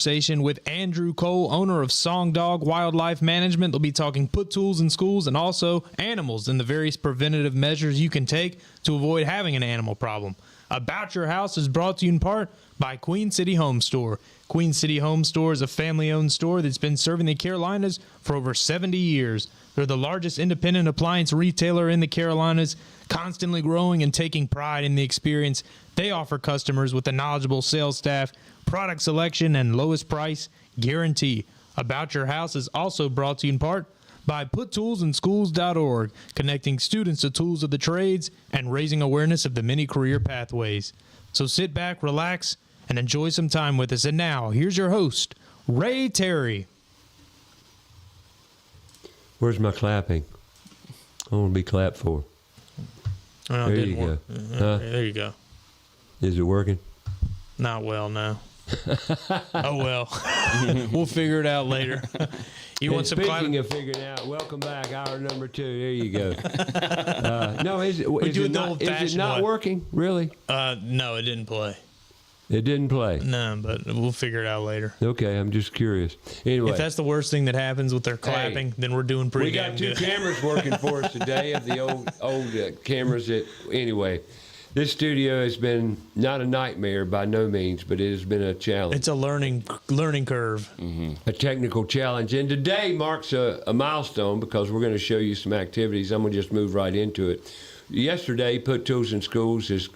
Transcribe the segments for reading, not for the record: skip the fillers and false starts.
Conversation with Andrew Cole, owner of Song Dog Wildlife Management. They'll be talking put tools in schools and also animals and the various preventative measures you can take to avoid having an animal problem. About Your House is brought to you in part by Queen City Home Store. Queen City Home Store is a family-owned store that's been serving the Carolinas for over 70 years. They're the largest independent appliance retailer in the Carolinas, constantly growing and taking pride in the experience they offer customers with a knowledgeable sales staff, product selection, and lowest price guarantee. About Your House is also brought to you in part by PutToolsInSchools.org, connecting students to tools of the trades and raising awareness of the many career pathways. So sit back, relax, and enjoy some time with us. And now, here's your host, Ray Terry. Where's my clapping? I want to be clapped for. Oh, there you go. Huh? There you go. Is it working? Not well, no. Oh, well. We'll figure it out later. You want some Speaking of figuring out, welcome back, hour number 2. There you go. No, is it not working? Really? No, it didn't play. It didn't play? No, but we'll figure it out later. Okay, I'm just curious. Anyway. If that's the worst thing that happens with their clapping, then we're doing pretty good. We got 2 cameras working for us today of the old cameras that, anyway. This studio has been not a nightmare by no means, but it has been a challenge. It's a learning curve. Mm-hmm. A technical challenge. And today marks a milestone because we're going to show you some activities. I'm going to just move right into it. Yesterday, Put Tools in Schools is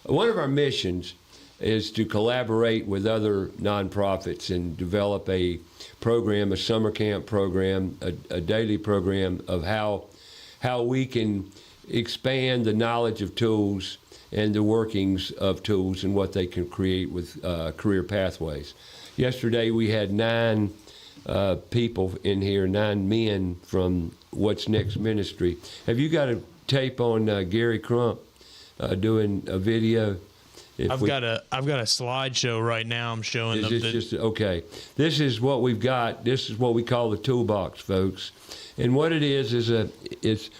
one of our missions is to collaborate with other nonprofits and develop a program, a summer camp program, a daily program of how we can expand the knowledge of tools and the workings of tools and what they can create with career pathways. Yesterday we had 9 people in here, 9 men from What's Next Ministry. Have you got a tape on Gary Crump doing a video? I've got a slideshow right now. I'm showing them. Okay. This is what we've got. This is what we call the toolbox, folks. And what it is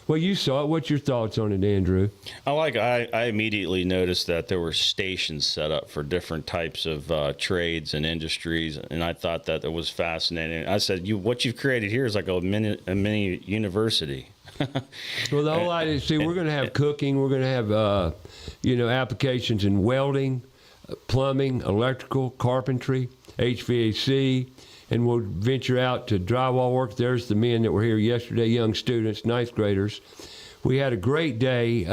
well, you saw it. What's your thoughts on it, Andrew? I immediately noticed that there were stations set up for different types of trades and industries, and I thought that it was fascinating. I said, what you've created here is like a mini university. Well, the whole idea is, we're going to have cooking. We're going to have, applications in welding, plumbing, electrical, carpentry, HVAC. And we'll venture out to drywall work. There's the men that were here yesterday, young students, 9th graders. We had a great day.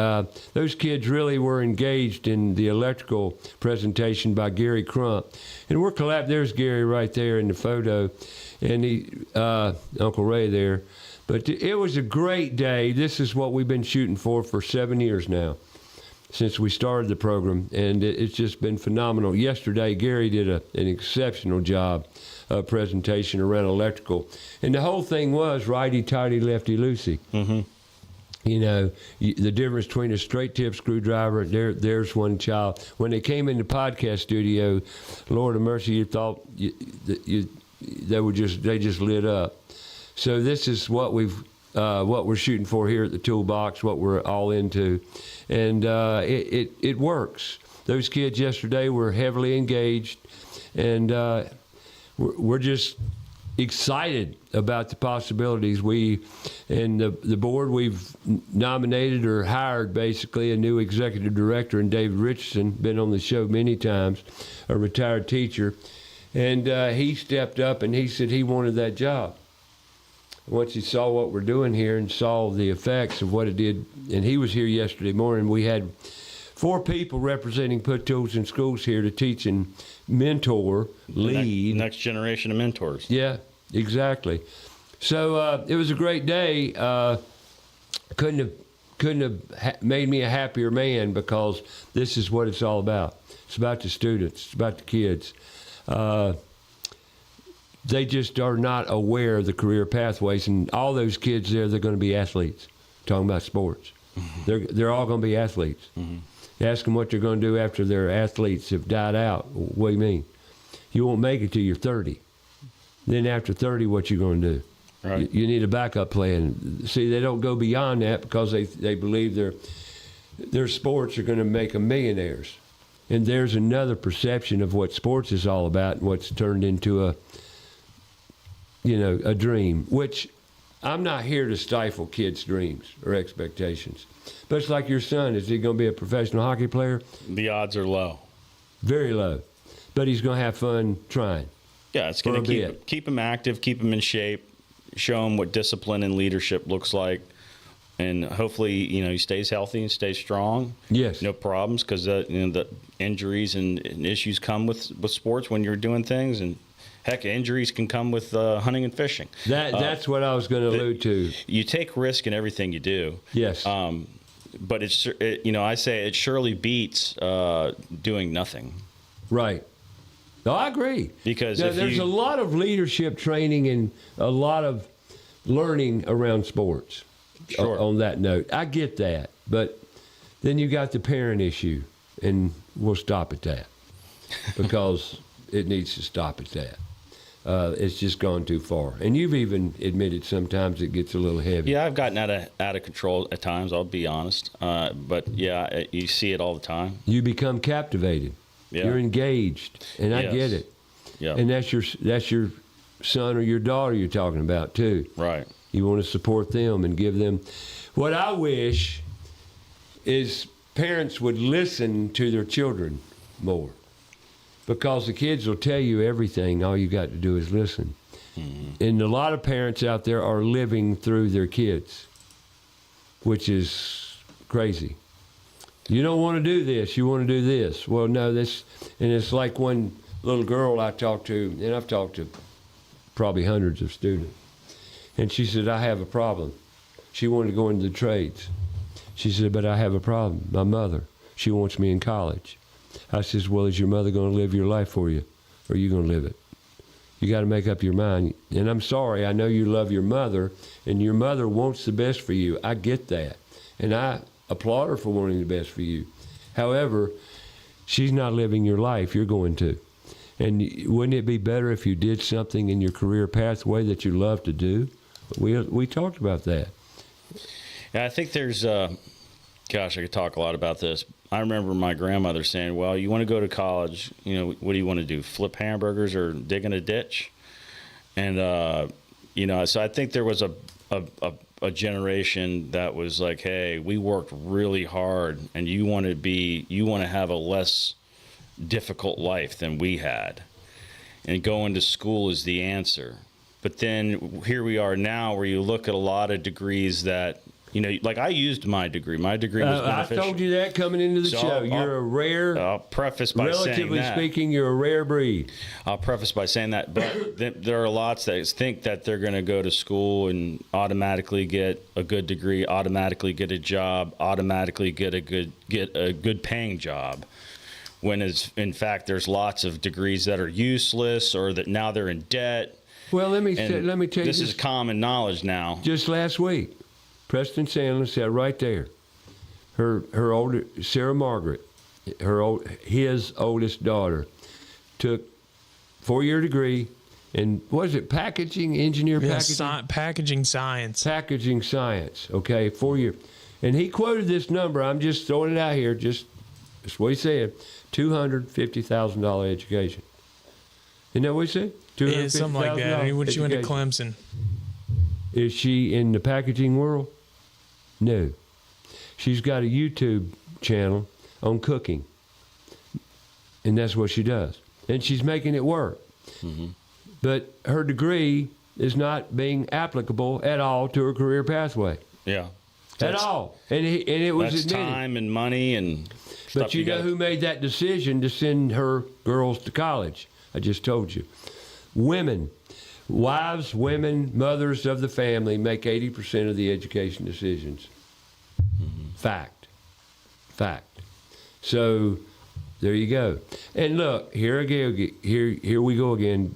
Those kids really were engaged in the electrical presentation by Gary Crump. And we're there's Gary right there in the photo, and Uncle Ray there. But it was a great day. This is what we've been shooting for 7 years now, since we started the program, and it's just been phenomenal. Yesterday, Gary did an exceptional job presentation around electrical, and the whole thing was righty-tighty, lefty-loosey. Mm-hmm. The difference between a straight tip screwdriver, there's one child. When they came in the podcast studio, Lord of mercy, you thought they just lit up. So this is what we're shooting for here at the Toolbox, what we're all into, and it works. Those kids yesterday were heavily engaged, and we're just excited about the possibilities. We and the board, we've nominated or hired basically a new executive director, and David Richardson, been on the show many times, a retired teacher, and he stepped up and he said he wanted that job. Once he saw what we're doing here and saw the effects of what it did, and he was here yesterday morning, we had 4 people representing Put Tools in Schools here to teach and mentor, lead. Next generation of mentors. Yeah, exactly. So it was a great day. Couldn't have made me a happier man, because this is what it's all about. It's about the students. It's about the kids. They just are not aware of the career pathways, and all those kids there, they're going to be athletes. Talking about sports, mm-hmm. They're all going to be athletes. Mm-hmm. Ask them what they're going to do after their athletes have died out. What do you mean? You won't make it till you're 30. Then after 30, what you going to do? Right. You need a backup plan. See, they don't go beyond that because they believe their sports are going to make them millionaires. And there's another perception of what sports is all about and what's turned into a dream, which I'm not here to stifle kids' dreams or expectations. But it's like your son. Is he going to be a professional hockey player? The odds are low. Very low. But he's going to have fun trying. Yeah, it's going For a to keep him active, keep him in shape, show him what discipline and leadership looks like. And hopefully, he stays healthy and stays strong. Yes. No problems, because the injuries and issues come with sports when you're doing things. And heck, injuries can come with hunting and fishing. That's what I was going to allude to. You take risk in everything you do. Yes. But I say it surely beats doing nothing. Right. No, I agree. Because now, there's a lot of leadership training and a lot of learning around sports. Sure. On that note, I get that, but then you got the parent issue, and we'll stop at that because it needs to stop at that. It's just gone too far, and you've even admitted sometimes it gets a little heavy. Yeah, I've gotten out of control at times. I'll be honest, but yeah, you see it all the time. You become captivated. Yeah. You're engaged, and I Yes. get it. Yeah, And that's your son or your daughter you're talking about too. right. You want to support them and give them. What I wish is parents would listen to their children more, because the kids will tell you everything. All you got to do is listen. Mm-hmm. And a lot of parents out there are living through their kids, which is crazy. You don't want to do this. You want to do this. Well, no, this. And it's like one little girl I talked to, and I've talked to probably hundreds of students. And she said, I have a problem. She wanted to go into the trades. She said, but I have a problem. My mother, she wants me in college. I says, well, is your mother going to live your life for you, or are you going to live it? You got to make up your mind. And I'm sorry, I know you love your mother, and your mother wants the best for you. I get that. And I applaud her for wanting the best for you. However, she's not living your life. You're going to. And wouldn't it be better if you did something in your career pathway that you love to do? We talked about that. Yeah, I think there's, gosh, I could talk a lot about this. I remember my grandmother saying, well, you want to go to college, what do you want to do, flip hamburgers or dig in a ditch? And, so I think there was a generation that was like, hey, we worked really hard, and you want to have a less difficult life than we had. And going to school is the answer. But then here we are now, where you look at a lot of degrees that, like I used my degree. My degree was I beneficial. told you that coming into the So show. You're a rare, I'll preface by saying relatively that. speaking, you're a rare breed. I'll preface by saying that. But there are lots that think that they're going to go to school and automatically get a good degree, automatically get a job, automatically get a good paying job. When in fact there's lots of degrees that are useless, or that now they're in debt. Well, let me tell you this is common knowledge now. Just last week, Preston Sandlin said right there, her older Sarah Margaret, his oldest daughter, took 4-year degree in, what is it, packaging, engineer packaging? Packaging science. Packaging science, okay, 4-year. And he quoted this number, I'm just throwing it out here, that's what he said, $250,000 education. Isn't that what he said? Yeah, something like that. He went to education. Clemson. Is she in the packaging world? No. She's got a YouTube channel on cooking. And that's what she does. And she's making it work. Mm-hmm. But her degree is not being applicable at all to her career pathway. Yeah. At all. And it was that's admitted. time and money and stuff. But you know who made that decision to send her girls to college? I just told you. Women. Wives, women, mothers of the family make 80% of the education decisions. Mm-hmm. Fact. So there you go. And look, here we go again,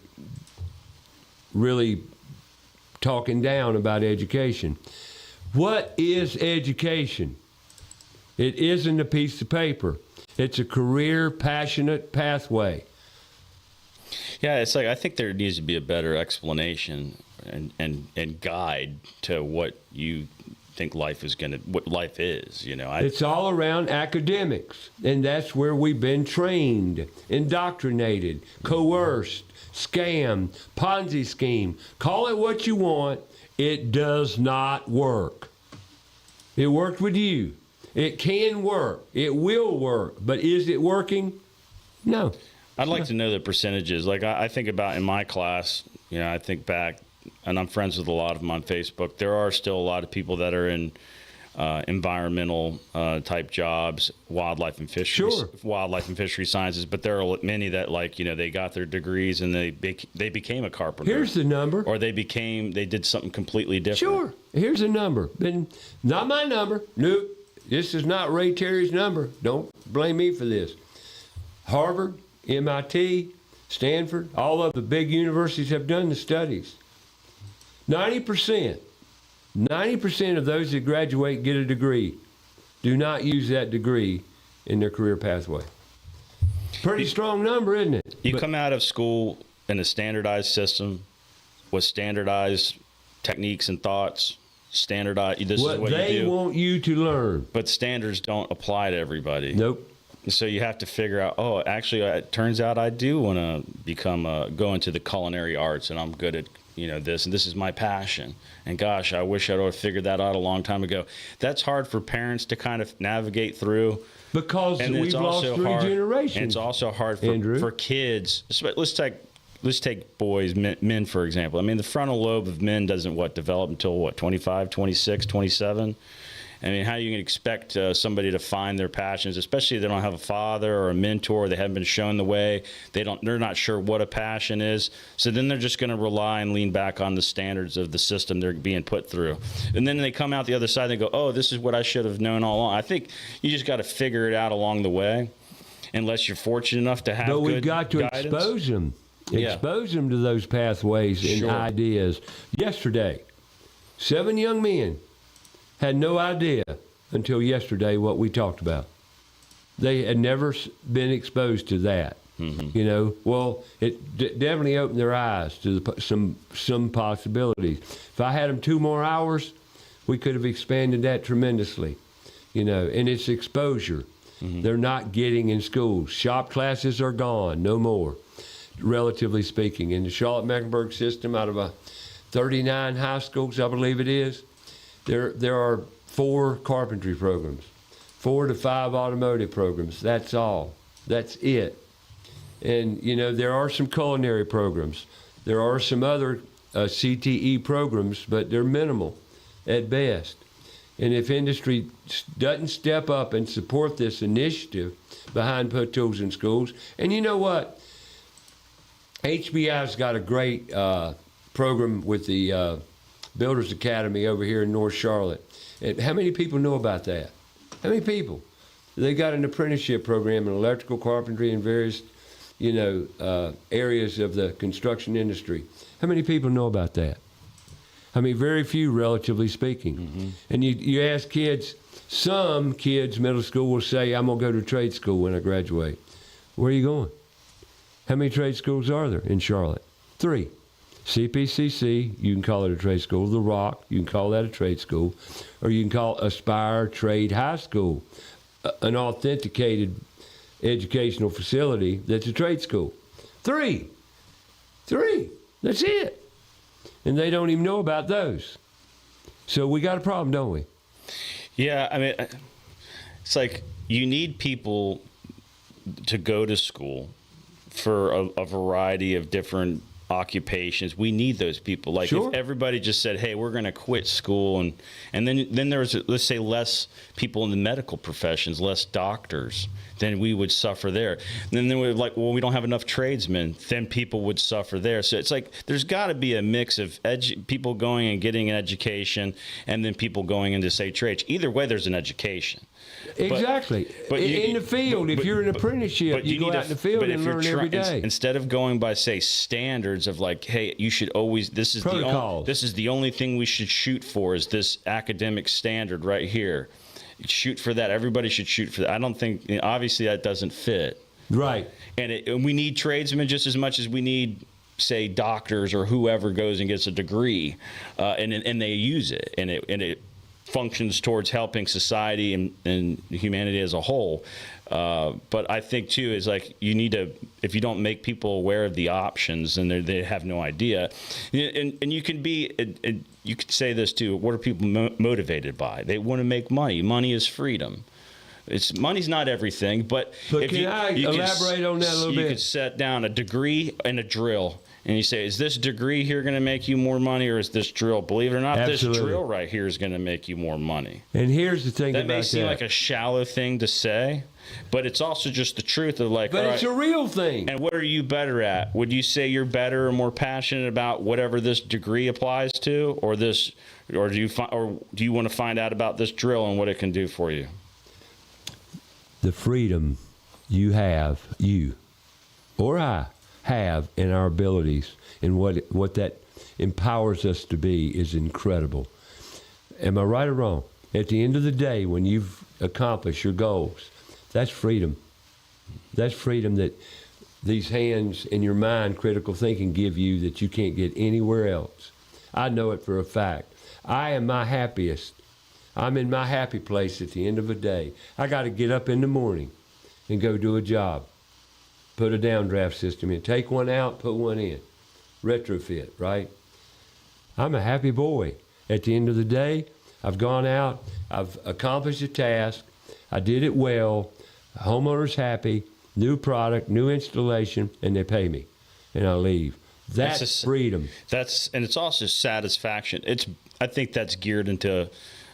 really talking down about education. What is education? It isn't a piece of paper. It's a career, passionate pathway. Yeah, it's like I think there needs to be a better explanation and guide to what you think what life is. It's all around academics, and that's where we've been trained, indoctrinated, coerced, scam, Ponzi scheme. Call it what you want. It does not work. It worked with you. It can work. It will work. But is it working? No. I'd like to know the percentages. Like I think about in my class, I think back, and I'm friends with a lot of them on Facebook. There are still a lot of people that are in environmental type jobs, wildlife and fishery sciences. But there are many that they got their degrees and they became a carpenter. Here's the number. Or they did something completely different. Sure. Here's the number. Not my number. Nope. This is not Ray Terry's number. Don't blame me for this. Harvard, MIT, Stanford, all of the big universities have done the studies. 90% of those that graduate and get a degree do not use that degree in their career pathway. Pretty strong number, isn't it? You come out of school in a standardized system with standardized techniques and thoughts. Standardized. This is what you do. They want you to learn. But standards don't apply to everybody. Nope. So you have to figure out, actually, it turns out I do want to go into the culinary arts, and I'm good at, this, and this is my passion. And gosh, I wish I'd have figured that out a long time ago. That's hard for parents to kind of navigate through. Because we've lost three generations. And it's also hard for kids. Let's take boys, men, for example. I mean, the frontal lobe of men doesn't develop until 25, 26, 27. I mean, how are you going to expect somebody to find their passions, especially if they don't have a father or a mentor, they haven't been shown the way, they're not sure what a passion is. So then they're just going to rely and lean back on the standards of the system they're being put through. And then they come out the other side and they go, oh, this is what I should have known all along. I think you just got to figure it out along the way, unless you're fortunate enough to have good guidance. But we've got to expose them. Expose them to those pathways and ideas. Yesterday, 7 young men had no idea until yesterday what we talked about. They had never been exposed to that. Mm-hmm. It definitely opened their eyes to some possibilities. If I had them 2 more hours, we could have expanded that tremendously. And it's exposure. Mm-hmm. They're not getting in schools. Shop classes are gone, no more, relatively speaking. In the Charlotte-Mecklenburg system, out of 39 high schools, I believe it is, there are 4 carpentry programs, 4 to 5 automotive programs. That's all. That's it. And, there are some culinary programs. There are some other CTE programs, but they're minimal at best. And if industry doesn't step up and support this initiative behind Put Tools in Schools, and you know what? HBI's got a great program with the Builders Academy over here in North Charlotte. And how many people know about that? How many people? They got an apprenticeship program in electrical, carpentry, and various, areas of the construction industry. How many people know about that? I mean, very few, relatively speaking. Mm-hmm. And you ask kids, some kids, middle school, will say, I'm going to go to trade school when I graduate. Where are you going? How many trade schools are there in Charlotte? 3. CPCC, you can call it a trade school. The Rock, you can call that a trade school. Or you can call Aspire Trade High School an authenticated educational facility that's a trade school. 3. That's it. And they don't even know about those. So we got a problem, don't we? Yeah, I mean, it's like you need people to go to school for a variety of different occupations. We need those people. Like sure. If everybody just said, hey, we're going to quit school, and then there's, let's say, less people in the medical professions, less doctors, then we would suffer there. And then we're like, well, we don't have enough tradesmen, then people would suffer there. So it's like there's got to be a mix of people going and getting an education and then people going into, say, trades. Either way, there's an education. Exactly. But in the field, if you're an apprenticeship, you go out in the field and learn every day. Instead of going by, say, standards of like, hey, you should always, this is the only thing we should shoot for is this academic standard right here. Shoot for that. Everybody should shoot for that. I don't think, obviously that doesn't fit. Right. And we need tradesmen just as much as we need, say, doctors or whoever goes and gets a degree, and they use it, and it functions towards helping society and humanity as a whole. But I think too is like you need to, if you don't make people aware of the options, and they have no idea, and you can be, and you could say this too. What are people motivated by? They want to make money. Money is freedom. Money's not everything, but if can I elaborate on that a little bit? You could set down a degree and a drill, and you say, is this degree here going to make you more money, or is this drill? Believe it or not, Absolutely. this drill right here is going to make you more money. And here's the thing That about may seem that. like a shallow thing to say, but it's also just the truth of like, But all it's right, a real thing. and what are you better at? Would you say you're better or more passionate about whatever this degree applies to, or do you want to find out about this drill and what it can do for you? The freedom you or I have in our abilities and what that empowers us to be is incredible. Am I right or wrong? At the end of the day, when you've accomplished your goals, that's freedom. That's freedom that these hands and your mind, critical thinking, give you that you can't get anywhere else. I know it for a fact. I am my happiest. I'm in my happy place at the end of a day. I got to get up in the morning and go do a job. Put a downdraft system in. Take one out, put one in. Retrofit, right? I'm a happy boy. At the end of the day, I've gone out, I've accomplished a task, I did it well, homeowner's happy, new product, new installation, and they pay me, and I leave. That's freedom. And it's also satisfaction. I think that's geared into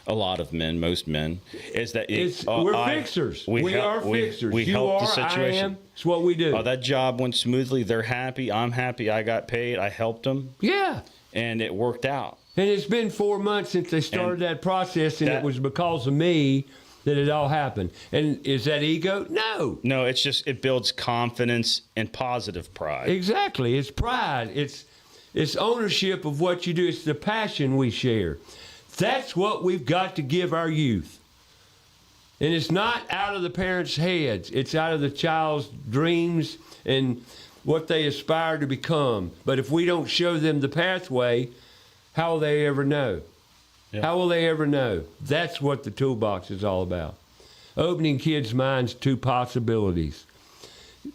a lot of men, most men, is that we're fixers. We are fixers. We you help are, the situation. I am. It's what we do. That job went smoothly. They're happy. I'm happy. I got paid. I helped them. Yeah. And it worked out. And it's been 4 months since they started that process, and it was because of me that it all happened. And is that ego? No. No, it's just it builds confidence and positive pride. Exactly. It's pride. It's ownership of what you do. It's the passion we share. That's what we've got to give our youth. And it's not out of the parents' heads. It's out of the child's dreams and what they aspire to become. But if we don't show them the pathway, how will they ever know? Yeah. How will they ever know? That's what the toolbox is all about. Opening kids' minds to possibilities.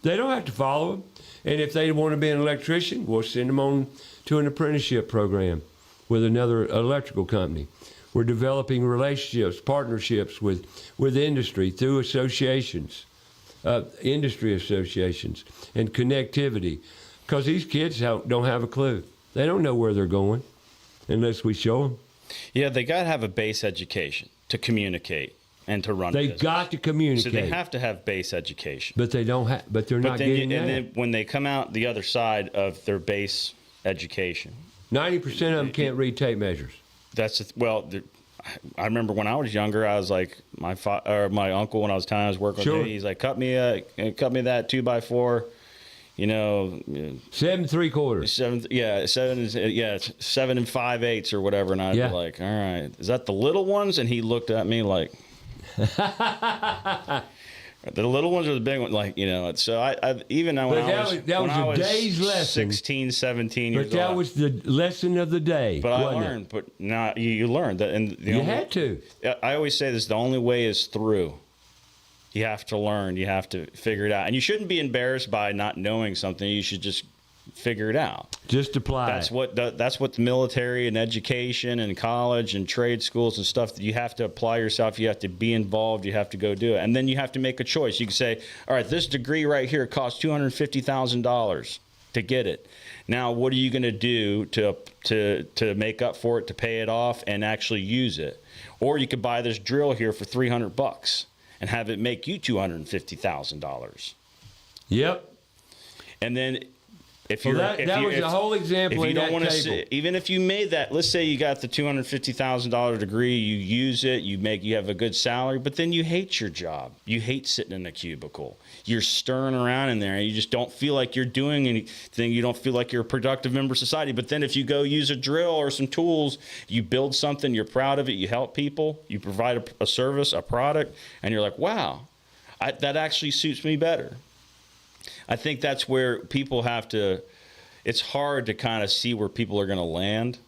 They don't have to follow them. And if they want to be an electrician, we'll send them on to an apprenticeship program with another electrical company. We're developing relationships, partnerships with industry through associations, industry associations, and connectivity. Because these kids don't have a clue. They don't know where they're going unless we show them. Yeah, they got to have a base education to communicate and to run. They've got to communicate. So they have to have base education. But they don't have. But they're not getting that. And then when they come out the other side of their base education, 90% of them can't read tape measures. I remember when I was younger, I was like my uncle when I was telling him I was working with him, he's like, cut me that 2x4. 7 3/4. 7 and 5/8 or whatever, and I'd be like, all right, is that the little ones? And he looked at me like, the little ones or the big ones, like, So I even when I was day's lesson. 16, 17 years old. But that was the lesson of the day. But I learned. But now you learned that, and you had to. I always say this: the only way is through. You have to learn. You have to figure it out, and you shouldn't be embarrassed by not knowing something. You should just figure it out. Just apply. That's what the military and education and college and trade schools and stuff. You have to apply yourself. You have to be involved. You have to go do it, and then you have to make a choice. You can say, "All right, this degree right here costs $250,000 to get it. Now, what are you going to do to make up for it, to pay it off, and actually use it? Or you could buy this drill here for $300 and have it make you $250,000." Yep. And then. That was a whole example. If you don't want to, even if you made that, let's say you got the $250,000 degree, you use it, you have a good salary, but then you hate your job. You hate sitting in a cubicle. You're stirring around in there, and you just don't feel like you're doing anything. You don't feel like you're a productive member of society. But then if you go use a drill or some tools, you build something, you're proud of it, you help people, you provide a service, a product, and you're like, wow, that actually suits me better. I think that's where people have to – it's hard to kind of see where people are going to land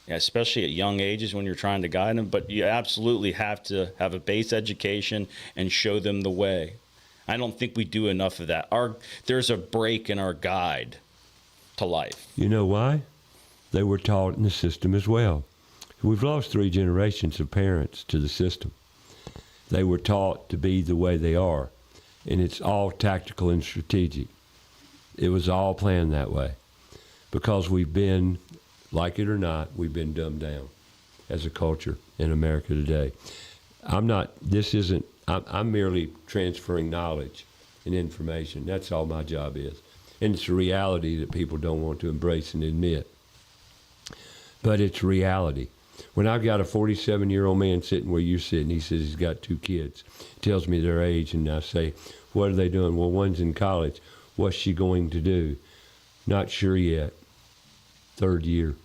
especially at young ages when you're trying to guide them. But you absolutely have to have a base education and show them the way. I don't think we do enough of that. There's a break in our guide to life. You know why? They were taught in the system as well. We've lost 3 generations of parents to the system. They were taught to be the way they are, and it's all tactical and strategic. It was all planned that way because we've been, like it or not, we've been dumbed down as a culture in America today. I'm merely transferring knowledge and information. That's all my job is. And it's a reality that people don't want to embrace and admit. But it's reality. When I've got a 47-year-old man sitting where you're sitting, he says he's got 2 kids. He tells me their age, and I say, what are they doing? Well, one's in college. What's she going to do? Not sure yet. 3rd year.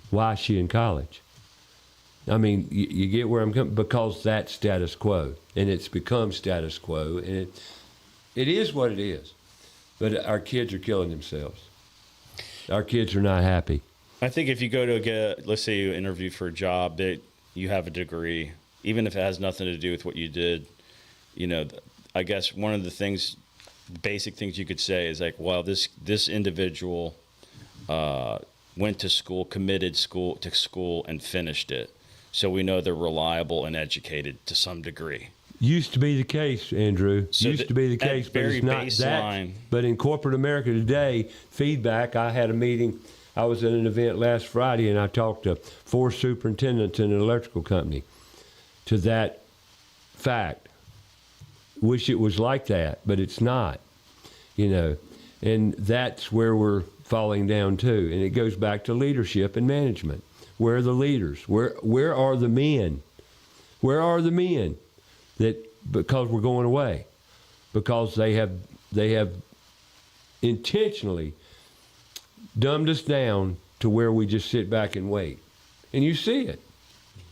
Why is she in college? I mean, you get where I'm coming, because that's status quo, and it's become status quo, and it is what it is. But our kids are killing themselves. Our kids are not happy. I think if you go to let's say you interview for a job that you have a degree, even if it has nothing to do with what you did, I guess one of the basic things you could say is like, well, this individual went to school, committed to school, and finished it. So we know they're reliable and educated to some degree. Used to be the case, Andrew. Used to be the case, but it's not that. But in corporate America today, feedback, I had a meeting. I was at an event last Friday, and I talked to 4 superintendents in an electrical company to that fact. Wish it was like that, but it's not, And that's where we're falling down to. And it goes back to leadership and management. Where are the leaders? Where are the men? Where are the men? Because we're going away. Because they have intentionally dumbed us down to where we just sit back and wait. And you see it.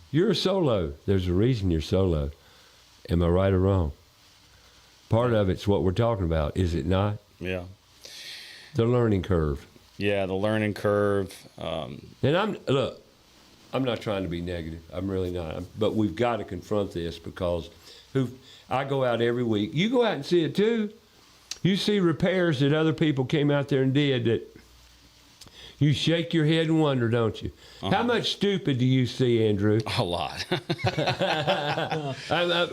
You're a solo. There's a reason you're solo. Am I right or wrong? Part of it's what we're talking about, is it not? Yeah. The learning curve. Yeah, the learning curve. And I'm not trying to be negative. I'm really not. But we've got to confront this because I go out every week. You go out and see it too. You see repairs that other people came out there and did that you shake your head and wonder, don't you? Uh-huh. How much stupid do you see, Andrew? A lot.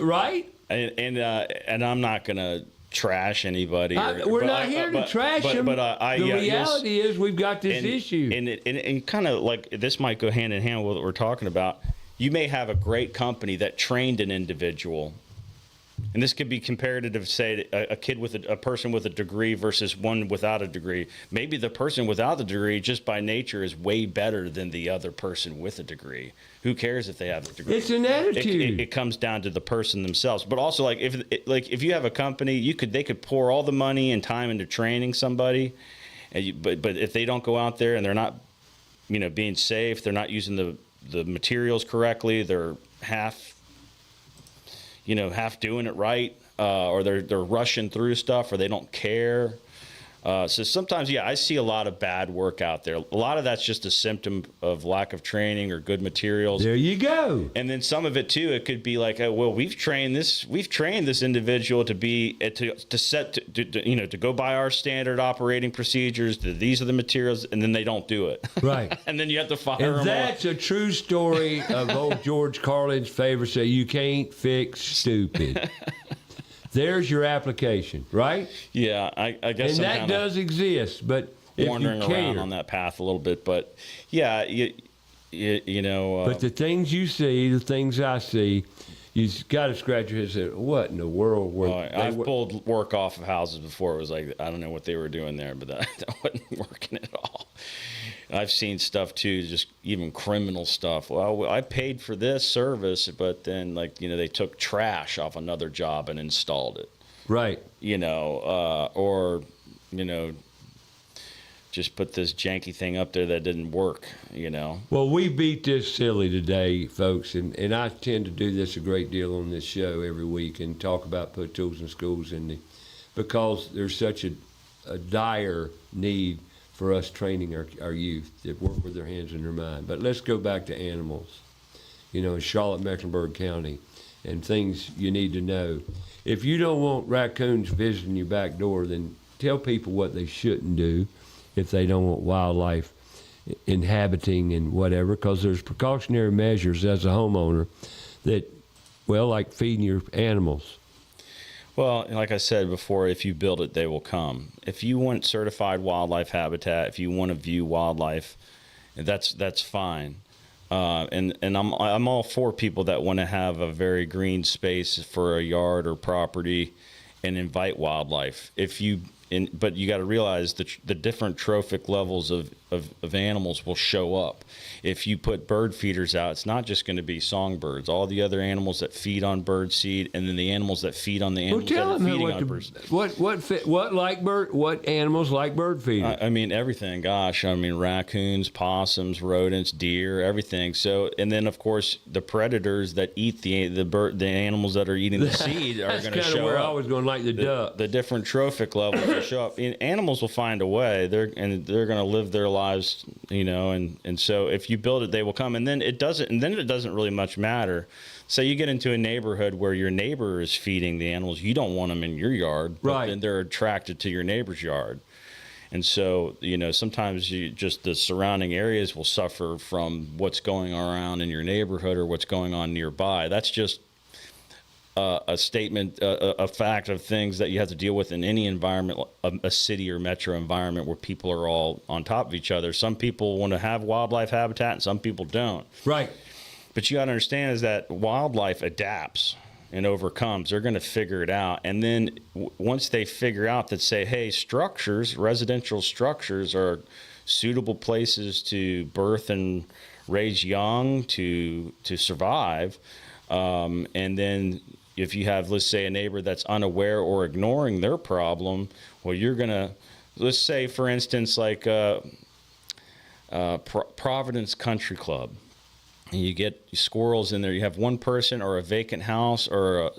Right? And I'm not going to trash anybody. We're not here to trash them. The reality is we've got this issue. And kind of like this might go hand in hand with what we're talking about. You may have a great company that trained an individual. And this could be comparative, say, a person with a degree versus one without a degree. Maybe the person without the degree, just by nature, is way better than the other person with a degree. Who cares if they have a degree? It's an attitude. It comes down to the person themselves. But also, if you have a company, they could pour all the money and time into training somebody, but if they don't go out there and they're not, being safe, they're not using the materials correctly, they're half doing it right, or they're rushing through stuff, or they don't care. So sometimes, I see a lot of bad work out there. A lot of that's just a symptom of lack of training or good materials. There you go. And then some of it too, it could be like, we've trained this individual to be to go by our standard operating procedures. These are the materials, and then they don't do it. Right. And then you have to fire them. And that's a true story of old George Carlin's favorite say, you can't fix stupid. There's your application, right? Yeah, I guess. And that does exist, but if wandering you care, around on that path a little bit, but yeah, you know. But the things you see, the things I see, you've got to scratch your head and say, "What in the world?" I've pulled work off of houses before. It was like, I don't know what they were doing there, but that wasn't working at all. I've seen stuff too, just even criminal stuff. Well, I paid for this service, but then they took trash off another job and installed it. Right. Or just put this janky thing up there that didn't work, Well, we beat this silly today, folks, and I tend to do this a great deal on this show every week and talk about put tools in schools because there's such a dire need for us training our youth that work with their hands and their mind. But let's go back to animals, in Charlotte, Mecklenburg County, and things you need to know. If you don't want raccoons visiting your back door, then tell people what they shouldn't do if they don't want wildlife inhabiting and whatever, because there's precautionary measures as a homeowner that, like feeding your animals. Well, like I said before, if you build it, they will come. If you want certified wildlife habitat, if you want to view wildlife, that's fine. And I'm all for people that want to have a very green space for a yard or property and invite wildlife. But you got to realize the different trophic levels of animals will show up. If you put bird feeders out, it's not just going to be songbirds. All the other animals that feed on bird seed, and then the animals that feed on the animals that are feeding on birds. What animals like bird feeding? I mean everything. Gosh, I mean raccoons, possums, rodents, deer, everything. So, and then of course the predators that eat the animals that are eating the seed are going to show up. That's kind of where I was going, like the duck. The different trophic levels will show up. Animals will find a way. They're going to live their lives, and so if you build it, they will come. And then it doesn't really much matter. Say you get into a neighborhood where your neighbor is feeding the animals, you don't want them in your yard, but right? Then they're attracted to your neighbor's yard, and so sometimes the surrounding areas will suffer from what's going around in your neighborhood or what's going on nearby. That's just a statement, a fact of things that you have to deal with in any environment, a city or metro environment where people are all on top of each other. Some people want to have wildlife habitat and some people don't. Right. But you got to understand is that wildlife adapts and overcomes. They're going to figure it out. And then once they figure out that, say, hey, residential structures are suitable places to birth and raise young to survive, and then if you have, let's say, a neighbor that's unaware or ignoring their problem, well, you're going to, let's say, for instance, like Providence Country Club. And you get squirrels in there. You have one person or a vacant house or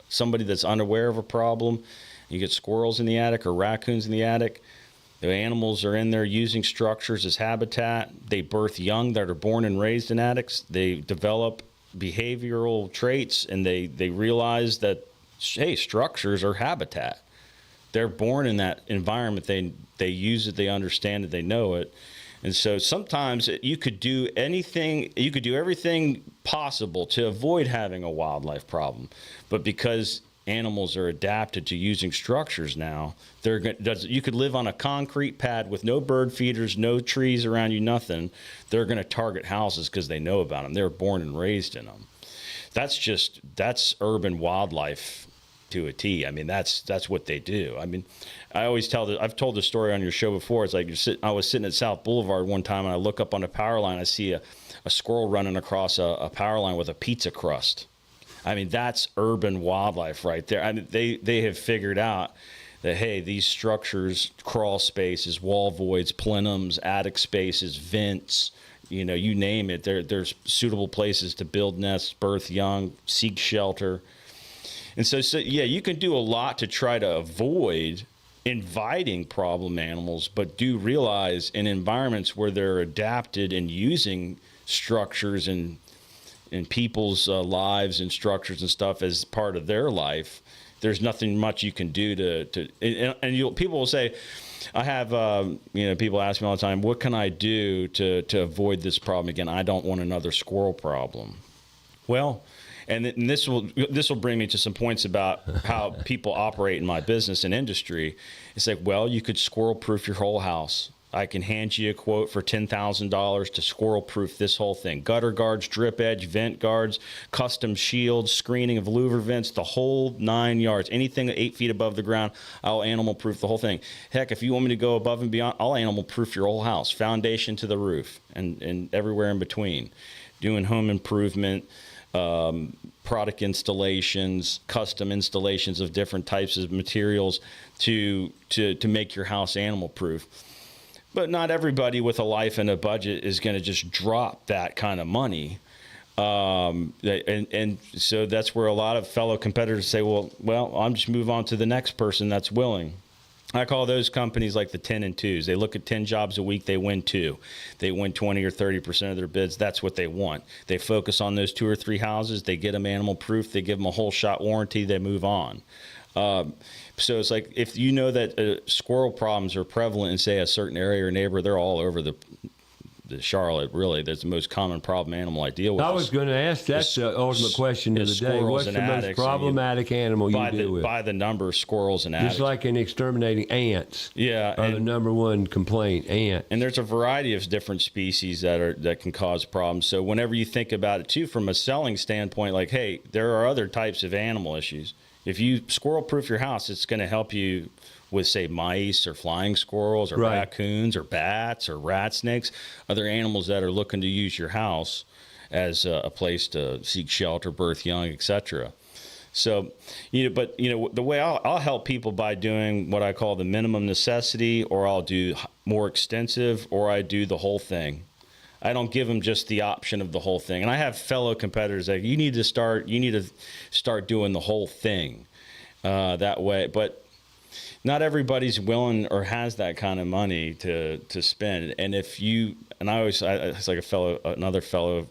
somebody that's unaware of a problem. You get squirrels in the attic or raccoons in the attic. The animals are in there using structures as habitat. They birth young that are born and raised in attics. They develop behavioral traits, and they realize that, hey, structures are habitat. They're born in that environment. They use it. They understand it. They know it. And so sometimes you could do everything possible to avoid having a wildlife problem, but because animals are adapted to using structures now, you could live on a concrete pad with no bird feeders, no trees around you, nothing. They're going to target houses because they know about them. They're born and raised in them. That's urban wildlife to a T. I mean, that's what they do. I mean, I've told the story on your show before. It's like I was sitting at South Boulevard one time, and I look up on the power line. I see a squirrel running across a power line with a pizza crust. I mean, that's urban wildlife right there. I mean, they have figured out that, hey, these structures, crawl spaces, wall voids, plenums, attic spaces, vents, you name it. There's suitable places to build nests, birth young, seek shelter. And so yeah, you can do a lot to try to avoid inviting problem animals, but do realize in environments where they're adapted and using structures and people's lives and structures and stuff as part of their life, there's nothing much you can do people will say, I have, people ask me all the time, what can I do to avoid this problem again? I don't want another squirrel problem. Well, and this will bring me to some points about how people operate in my business and industry. It's like, well, you could squirrel proof your whole house. I can hand you a quote for $10,000 to squirrel proof this whole thing. Gutter guards, drip edge, vent guards, custom shields, screening of louver vents, the whole 9 yards. Anything 8 feet above the ground, I'll animal proof the whole thing. Heck, if you want me to go above and beyond, I'll animal proof your whole house, foundation to the roof and everywhere in between. Doing home improvement, product installations, custom installations of different types of materials to make your house animal proof. But not everybody with a life and a budget is going to just drop that kind of money. And so that's where a lot of fellow competitors say, well, I'll just move on to the next person that's willing. I call those companies like the 10 and 2s. They look at 10 jobs a week, they win 2. They win 20 or 30% of their bids. That's what they want. They focus on those 2 or 3 houses. They get them animal proof. They give them a whole shot warranty. They move on. So it's like if you know that squirrel problems are prevalent in, say, a certain area or neighborhood, they're all over the Charlotte, really. That's the most common problem animal I deal with. I was going to ask, that's the ultimate question of the day. What's the most problematic animal you deal with? By the number of squirrels and addicts. Just like in exterminating ants. Yeah. Are the number one complaint, ant. And there's a variety of different species that can cause problems. So whenever you think about it, too, from a selling standpoint, like, hey, there are other types of animal issues. If you squirrel-proof your house, it's going to help you with, say, mice or flying squirrels or raccoons or bats or rat snakes, other animals that are looking to use your house as a place to seek shelter, birth young, etc. So, but the way I'll help people by doing what I call the minimum necessity, or I'll do more extensive, or I do the whole thing. I don't give them just the option of the whole thing. And I have fellow competitors like, you need to start doing the whole thing that way. But not everybody's willing or has that kind of money to spend. And if you, and it's like another fellow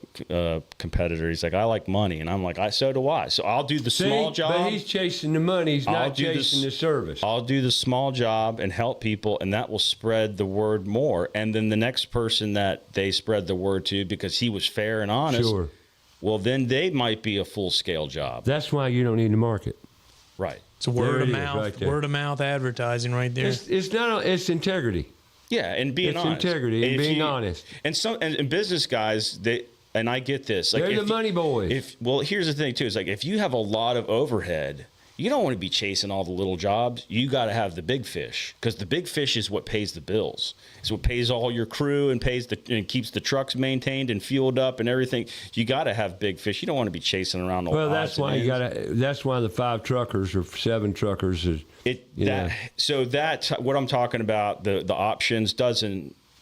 competitor. He's like, I like money. And I'm like, so do I. So I'll do the small job. But he's chasing the money. He's not chasing the service. I'll do the small job and help people, and that will spread the word more. And then the next person that they spread the word to, because he was fair and honest, sure. Well, then they might be a full-scale job. That's why you don't need to market. Right. It's word of mouth advertising right there. It's integrity. Yeah, and being honest. It's integrity and being honest. And business guys, and I get this. Like, they're the money boys. Well, here's the thing too. It's like if you have a lot of overhead, you don't want to be chasing all the little jobs. You got to have the big fish, because the big fish is what pays the bills. It's what pays all your crew and keeps the trucks maintained and fueled up and everything. You got to have big fish. You don't want to be chasing around. Well, that's why That's why the 5 truckers or 7 truckers is. So that's what I'm talking about. The options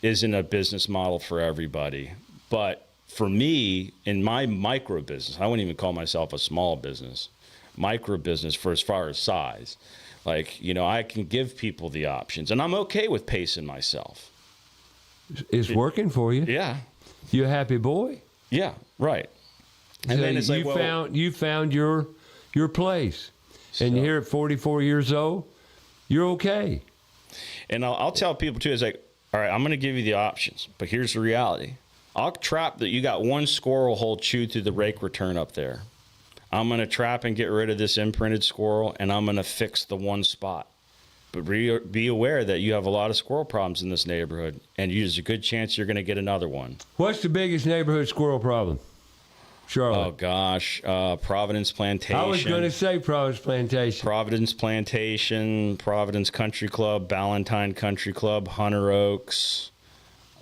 isn't a business model for everybody, but for me in my micro business, I wouldn't even call myself a small business. Micro business for as far as size, like, I can give people the options, and I'm okay with pacing myself. It's working for you. Yeah. You a happy boy? Yeah, right. And so then it's like, you found your place, and you're here at 44 years old. You're okay. And I'll tell people too, it's like, all right, I'm going to give you the options, but here's the reality. I'll trap that you got one squirrel hole chewed through the rake return up there. I'm going to trap and get rid of this imprinted squirrel, and I'm going to fix the one spot. But be aware that you have a lot of squirrel problems in this neighborhood, and there's a good chance you're going to get another one. What's the biggest neighborhood squirrel problem? Charlotte. Oh, gosh. Providence Plantation. I was going to say Providence Plantation. Providence Plantation, Providence Country Club, Ballantyne Country Club, Hunter Oaks.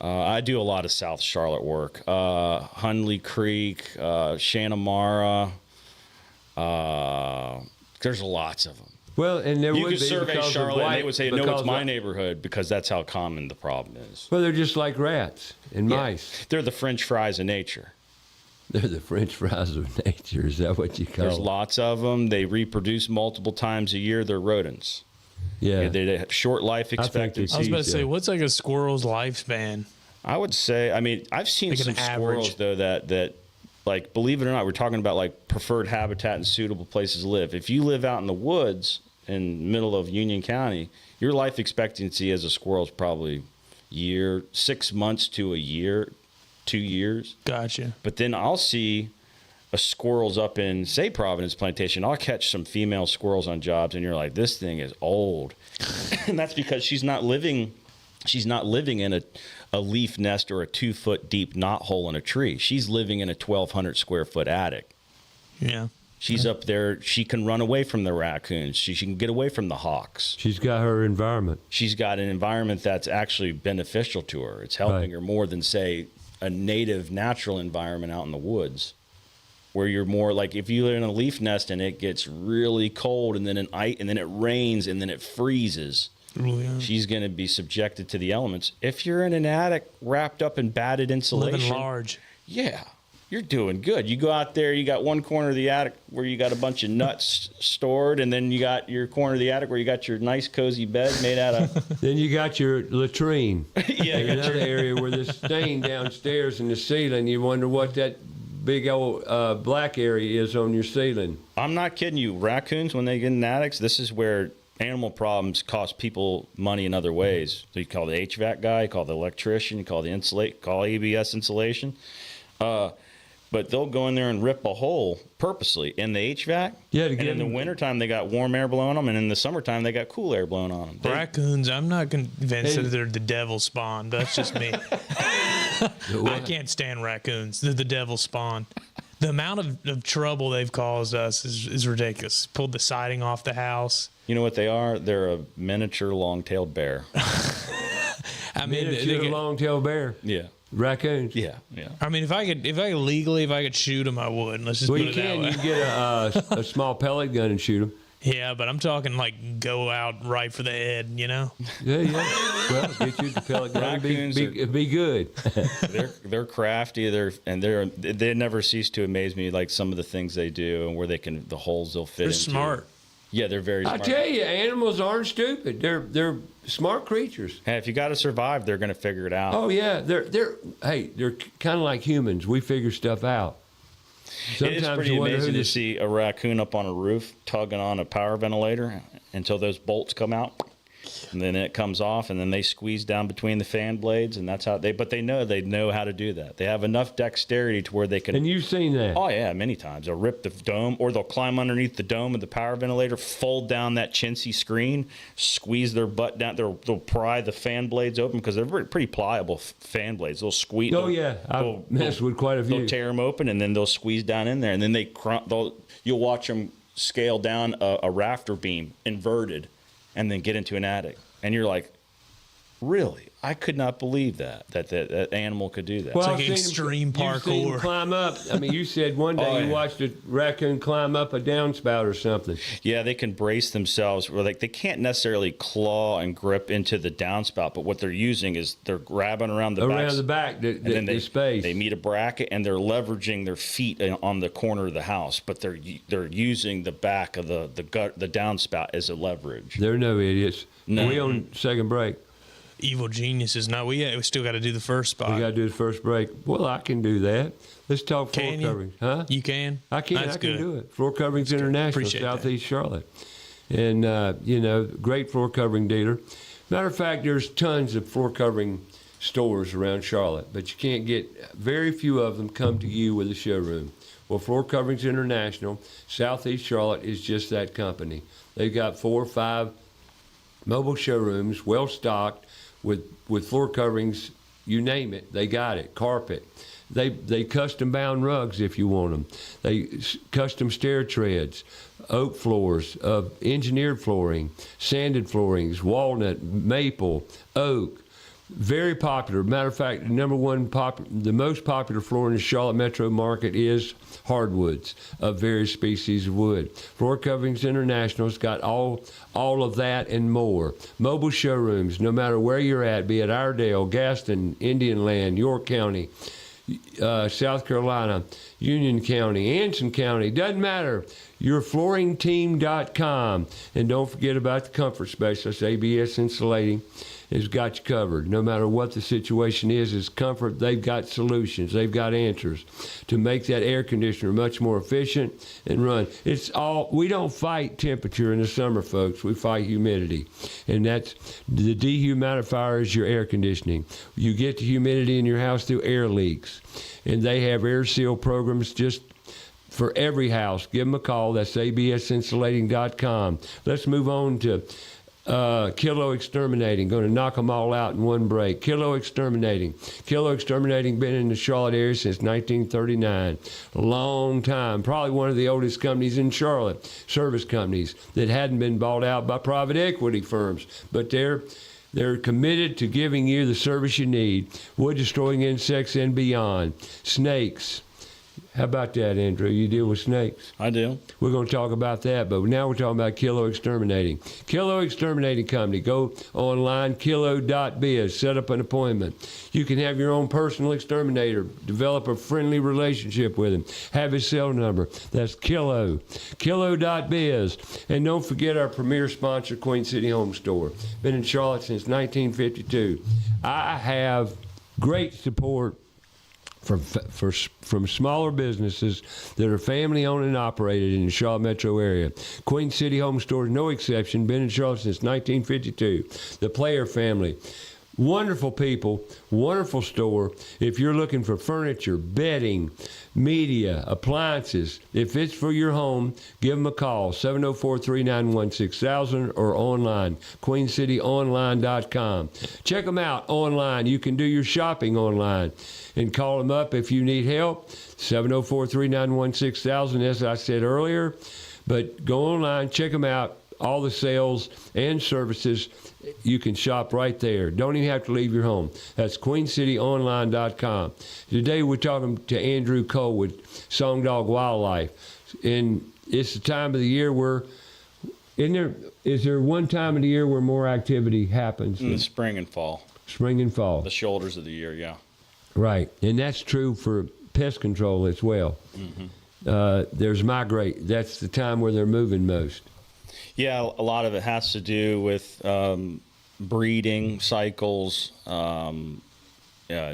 I do a lot of South Charlotte work. Hunley Creek, Shannamara. There's lots of them. Well, and there you would could be survey Charlotte, and they would say, "No, it's my neighborhood," because that's how common the problem is. Well, they're just like rats and mice. They're the French fries of nature. They're the French fries of nature. Is that what you call There's them? lots of them. They reproduce multiple times a year. They're rodents. Yeah. They have short life expectancy. I was about to say, what's like a squirrel's lifespan? I would say, I've seen some squirrels though that like, believe it or not, we're talking about like preferred habitat and suitable places to live. If you live out in the woods in the middle of Union County, your life expectancy as a squirrel is probably 6 months to a year, 2 years. Gotcha. But then I'll see a squirrels up in, say, Providence Plantation. I'll catch some female squirrels on jobs, and you're like, this thing is old. And that's because she's not living in a leaf nest or a 2-foot deep knot hole in a tree. She's living in a 1,200 square foot attic. Yeah. She's up there. She can run away from the raccoons. She can get away from the hawks. She's got her environment. She's got an environment that's actually beneficial to her. It's helping her more than, say, a native natural environment out in the woods, where you're more like, if you live in a leaf nest and it gets really cold and then it rains and then it freezes. Yeah. She's going to be subjected to the elements. If you're in an attic wrapped up in batted insulation, living large. Yeah, you're doing good. You go out there, you got one corner of the attic where you got a bunch of nuts stored, and then you got your corner of the attic where you got your nice cozy bed made out of. Then you got your latrine. Yeah, And you got another area where there's stain downstairs in the ceiling. You wonder what that big old black area is on your ceiling. I'm not kidding you. Raccoons, when they get in attics, this is where animal problems cost people money in other ways. So you call the HVAC guy, you call the electrician, you call the call ABS insulation. But they'll go in there and rip a hole purposely in the HVAC. Yeah, to and get in the them- wintertime, they got warm air blowing on them, and in the summertime, they got cool air blowing on them. Raccoons, I'm not convinced Hey. that they're the devil spawn. That's just me. I can't stand raccoons. They're the devil spawn. The amount of trouble they've caused us is ridiculous. Pulled the siding off the house. You know what they are? They're a miniature long-tailed bear. I mean, they Miniature get- long-tailed bear. Yeah. Raccoons. Yeah. I mean, if I could legally, if I could shoot them, I would. Let's just Well, put you it that can. way. You can get a small pellet gun and shoot them. Yeah, but I'm talking like go out right for the head, you know? Yeah. Well, get you the pellet gun. Raccoons Be good. They're crafty. They never cease to amaze me. Like some of the things they do and where the holes they'll fit They're into. smart. Yeah, they're very I smart. tell you, animals aren't stupid. They're smart creatures. Hey, if you got to survive, they're going to figure it out. Oh yeah, they're kind of like humans. We figure stuff out. It is pretty you wonder amazing who to see a raccoon up on a roof tugging on a power ventilator until those bolts come out. And then it comes off, and then they squeeze down between the fan blades, and that's how but they know how to do that. They have enough dexterity to where they can. And you've seen that. Oh yeah, many times they'll rip the dome, or they'll climb underneath the dome of the power ventilator, fold down that chintzy screen, squeeze their butt down. They'll pry the fan blades open because they're pretty pliable fan blades. They'll squeeze. Oh yeah, I've messed with quite a few. They'll tear them open, and then they'll squeeze down in there, and then you'll watch them scale down a rafter beam inverted, and then get into an attic, and you're like, really? I could not believe that animal could do that. Well, like I've seen 'em- extreme you've seen 'em parkour. climb up. I mean, you said one day Oh, you yeah. watched a raccoon climb up a downspout or something. Yeah, they can brace themselves. Where they can't necessarily claw and grip into the downspout, but what they're using is they're grabbing around the back, and then the space. They meet a bracket, and they're leveraging their feet on the corner of the house, but they're using the back of the downspout as a leverage. They're no idiots. No. We on second break. Evil geniuses. No, we still got to do the first spot. We got to do the first break. Well, I can do that. Let's talk floor Can you? coverings, huh? You can? I can. That's I can good. do it. Floor Coverings International, Appreciate that. Southeast Charlotte, and great floor covering dealer. Matter of fact, there's tons of floor covering stores around Charlotte, but you can't get very few of them come to you with a showroom. Well, Floor Coverings International, Southeast Charlotte is just that company. They've got 4 or 5 mobile showrooms, well stocked with floor coverings. You name it, they got it. Carpet. They custom bound rugs if you want them. They custom stair treads, oak floors, engineered flooring, sanded floorings, walnut, maple, oak. Very popular. Matter of fact, the most popular floor in the Charlotte metro market is hardwoods of various species of wood. Floor Coverings International's got all of that and more. Mobile showrooms, no matter where you're at, be it Iredell, Gaston, Indian Land, York County, South Carolina, Union County, Anson County, doesn't matter. YourFlooringTeam.com. And don't forget about the comfort specialist, ABS Insulating has got you covered. No matter what the situation is, it's comfort. They've got solutions. They've got answers to make that air conditioner much more efficient and run. We don't fight temperature in the summer, folks. We fight humidity. And that's the dehumidifier is your air conditioning. You get the humidity in your house through air leaks. And they have air seal programs just for every house. Give them a call. That's absinsulating.com. Let's move on to Kilo Exterminating, going to knock them all out in one break. Kilo Exterminating. Kilo Exterminating been in the Charlotte area since 1939. A long time. Probably one of the oldest companies in Charlotte, service companies that hadn't been bought out by private equity firms. But they're committed to giving you the service you need. Wood destroying insects and beyond. Snakes. How about that, Andrew? You deal with snakes? I do. We're going to talk about that, but now we're talking about Kilo Exterminating. Kilo Exterminating Company. Go online, kilo.biz. Set up an appointment. You can have your own personal exterminator. Develop a friendly relationship with him. Have his cell number. That's Kilo. Kilo.biz. And don't forget our premier sponsor, Queen City Home Store. Been in Charlotte since 1952. I have great support from smaller businesses that are family owned and operated in the Charlotte metro area. Queen City Home Store is no exception. Been in Charlotte since 1952. The Player family. Wonderful people, wonderful store. If you're looking for furniture, bedding, media, appliances, if it's for your home, give them a call, 704-391-6000 or online, queencityonline.com. Check them out online. You can do your shopping online and call them up if you need help, 704-391-6000, as I said earlier. But go online, check them out. All the sales and services, you can shop right there. Don't even have to leave your home. That's queencityonline.com. Today we're talking to Andrew Cole with Song Dog Wildlife. And it's the time of the year where, is there one time of the year where more activity happens? In the spring and fall. Spring and fall. The shoulders of the year, yeah. Right. And that's true for pest control as well. There's migrate. That's the time where they're moving most. Yeah, a lot of it has to do with breeding cycles,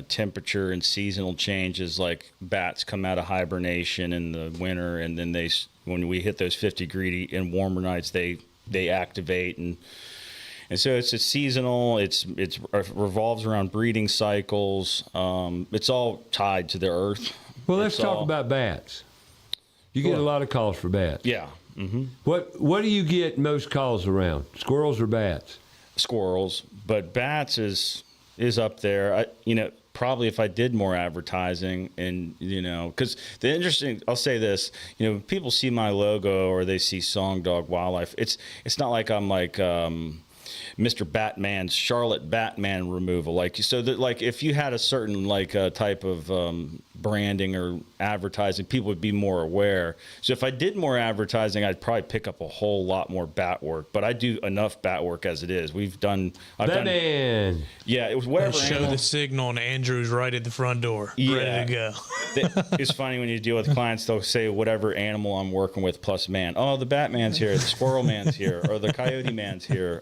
temperature and seasonal changes. Like bats come out of hibernation in the winter, and then when we hit those 50-degree and warmer nights, they activate, and so it's a seasonal. It revolves around breeding cycles. It's all tied to the earth. Well, let's talk about bats. You get a lot of calls for bats. Yeah. Mm-hmm. What do you get most calls around? Squirrels or bats? Squirrels, but bats is up there. Probably if I did more advertising, and because I'll say this, people see my logo or they see Song Dog Wildlife. It's not like I'm like Mr. Batman's Charlotte Batman removal. Like if you had a certain type of branding or advertising, people would be more aware. So if I did more advertising, I'd probably pick up a whole lot more bat work. But I do enough bat work as it is. I've done. Yeah, it was whatever. Show the signal, and Andrew's right at the front door, ready to go. It's funny when you deal with clients; they'll say whatever animal I'm working with plus man. Oh, the Batman's here, the Squirrel Man's here, or the Coyote Man's here.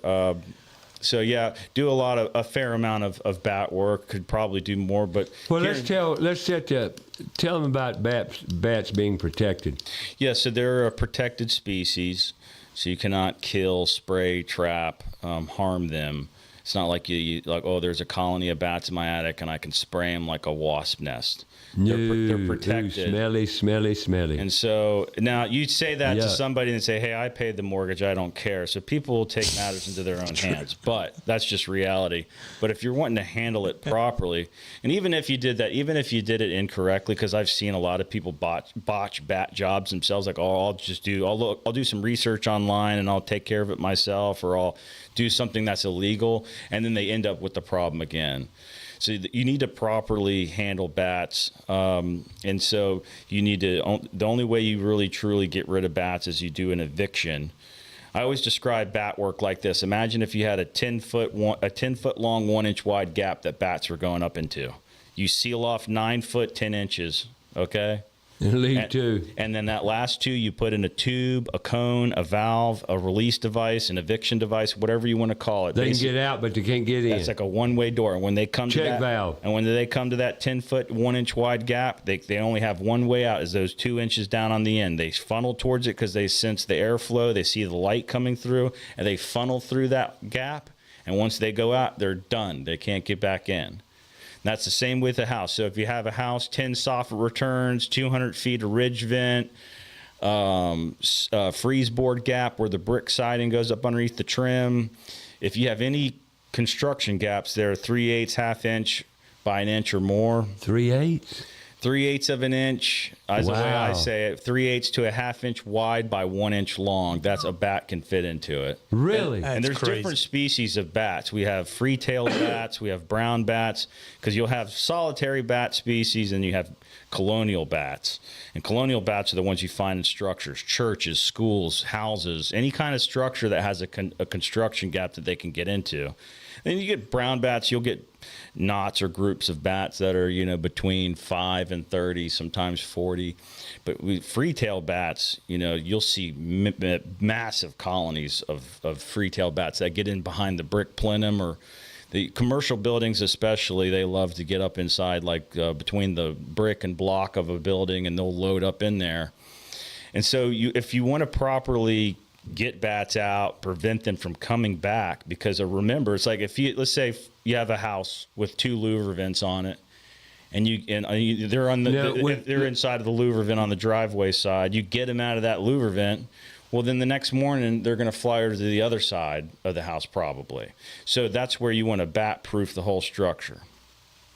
So yeah, do a fair amount of bat work. Could probably do more, but let's tell them about bats being protected. Yeah, so they're a protected species, so you cannot kill, spray, trap, harm them. It's not like you there's a colony of bats in my attic and I can spray them like a wasp nest. They're protected. Ooh, smelly. And so now you say that to somebody and say, hey, I paid the mortgage, I don't care. So people will take matters into their own hands, but that's just reality. But if you're wanting to handle it properly, and even if you did it incorrectly, because I've seen a lot of people botch bat jobs themselves, like, oh, I'll do some research online and I'll take care of it myself, or I'll do something that's illegal, and then they end up with the problem again. So you need to properly handle bats, and so you need to. The only way you really truly get rid of bats is you do an eviction. I always describe bat work like this. Imagine if you had a 10-foot long, 1-inch wide gap that bats were going up into. You seal off 9 foot 10 inches. Okay. Leave 2. And then that last 2, you put in a tube, a cone, a valve, a release device, an eviction device, whatever you want to call it. They can get out, but they can't get in. It's like a one-way door. And when they come check valve. And when they come to that 10-foot, 1-inch wide gap, they only have one way out, is those 2 inches down on the end. They funnel towards it because they sense the airflow. They see the light coming through, and they funnel through that gap. And once they go out, they're done. They can't get back in. That's the same with a house. So if you have a house, 10 soffit returns, 200 feet of ridge vent, freeze board gap where the brick siding goes up underneath the trim. If you have any construction gaps, they're 3/8, ½ inch by an inch or more. 3/8? 3/8 of an inch, as the way I Wow. say it, 3/8 to a ½ inch wide by 1 inch long. That's a bat can fit into it. Really? That's And there's crazy. different species of bats. We have free-tailed bats, we have brown bats, because you'll have solitary bat species and you have colonial bats. And colonial bats are the ones you find in structures, churches, schools, houses, any kind of structure that has a construction gap that they can get into. Then you get brown bats, you'll get knots or groups of bats that are, between 5 and 30, sometimes 40. But with free-tailed bats, you'll see massive colonies of free-tailed bats that get in behind the brick plenum, or the commercial buildings especially. They love to get up inside, like between the brick and block of a building, and they'll load up in there. And so if you want to properly get bats out, prevent them from coming back, because remember, it's like let's say you have a house with 2 louver vents on it, and they're on they're inside of the louver vent on the driveway side. You get them out of that louver vent. Well, then the next morning they're going to fly over to the other side of the house probably. So that's where you want to bat-proof the whole structure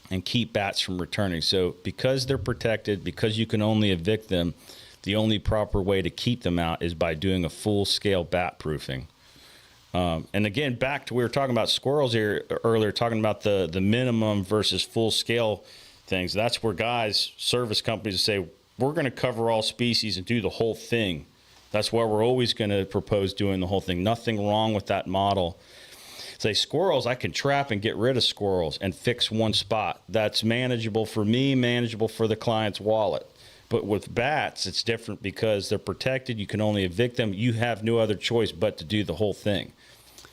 and keep bats from returning. So because they're protected, because you can only evict them, the only proper way to keep them out is by doing a full-scale bat proofing. And again, back to we were talking about squirrels here earlier, talking about the minimum versus full-scale things. That's where service companies say, we're going to cover all species and do the whole thing. That's why we're always going to propose doing the whole thing. Nothing wrong with that model. Say squirrels, I can trap and get rid of squirrels and fix one spot. That's manageable for me, manageable for the client's wallet. But with bats, it's different because they're protected. You can only evict them. You have no other choice but to do the whole thing.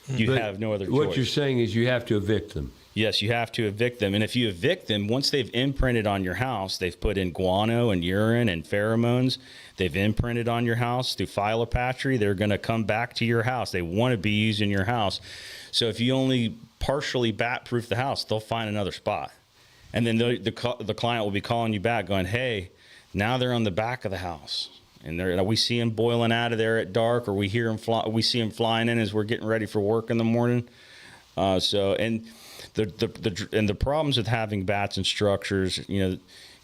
You have no other choice. What you're saying is you have to evict them. Yes, you have to evict them. And if you evict them, once they've imprinted on your house, they've put in guano and urine and pheromones. They've imprinted on your house through phylopatry. They're going to come back to your house. They want to be used in your house. So if you only partially bat-proof the house, they'll find another spot. And then the client will be calling you back going, hey, now they're on the back of the house, and we see them boiling out of there at dark, or we see them flying in as we're getting ready for work in the morning. And the problems with having bats in structures,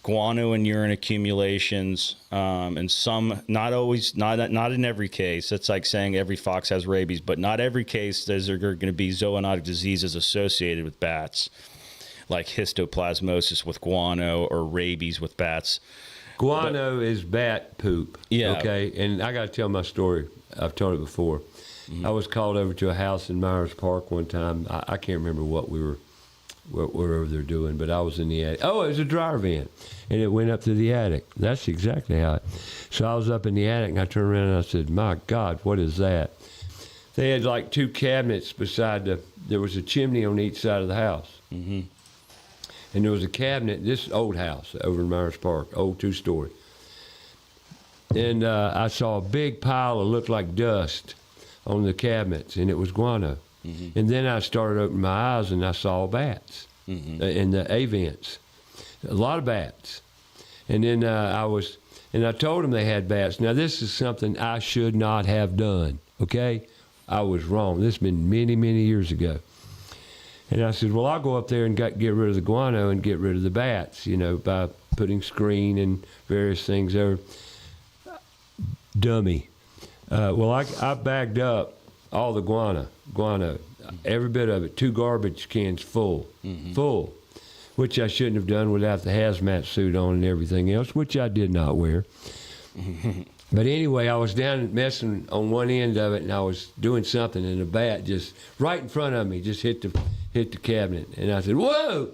guano and urine accumulations, and some, not in every case. It's like saying every fox has rabies, but not every case there's going to be zoonotic diseases associated with bats, like histoplasmosis with guano or rabies with bats. Guano is bat poop. Yeah. Okay. And I got to tell my story. I've told it before. Mm-hmm. I was called over to a house in Myers Park one time. I can't remember whatever they're doing, but I was in the attic. Oh, it was a dryer vent, and it went up to the attic. That's exactly how it. So I was up in the attic, and I turned around and I said, "My God, what is that?" They had like 2 cabinets beside there was a chimney on each side of the house. Mm-hmm. And there was a cabinet, this old house over in Myers Park, old 2-story. And I saw a big pile of looked like dust on the cabinets, and it was guano. Mm-hmm. And then I started opening my eyes, and I saw bats in the A-vents, a lot of bats. And then I told them they had bats. Now, this is something I should not have done, okay? I was wrong. This has been many, many years ago. And I said, well, I'll go up there and get rid of the guano and get rid of the bats, by putting screen and various things there. Dummy. Well, I bagged up all the guano, every bit of it, 2 garbage cans full, which I shouldn't have done without the hazmat suit on and everything else, which I did not wear. But anyway, I was down messing on one end of it, and I was doing something, and a bat just right in front of me just hit the cabinet, and I said, "Whoa!"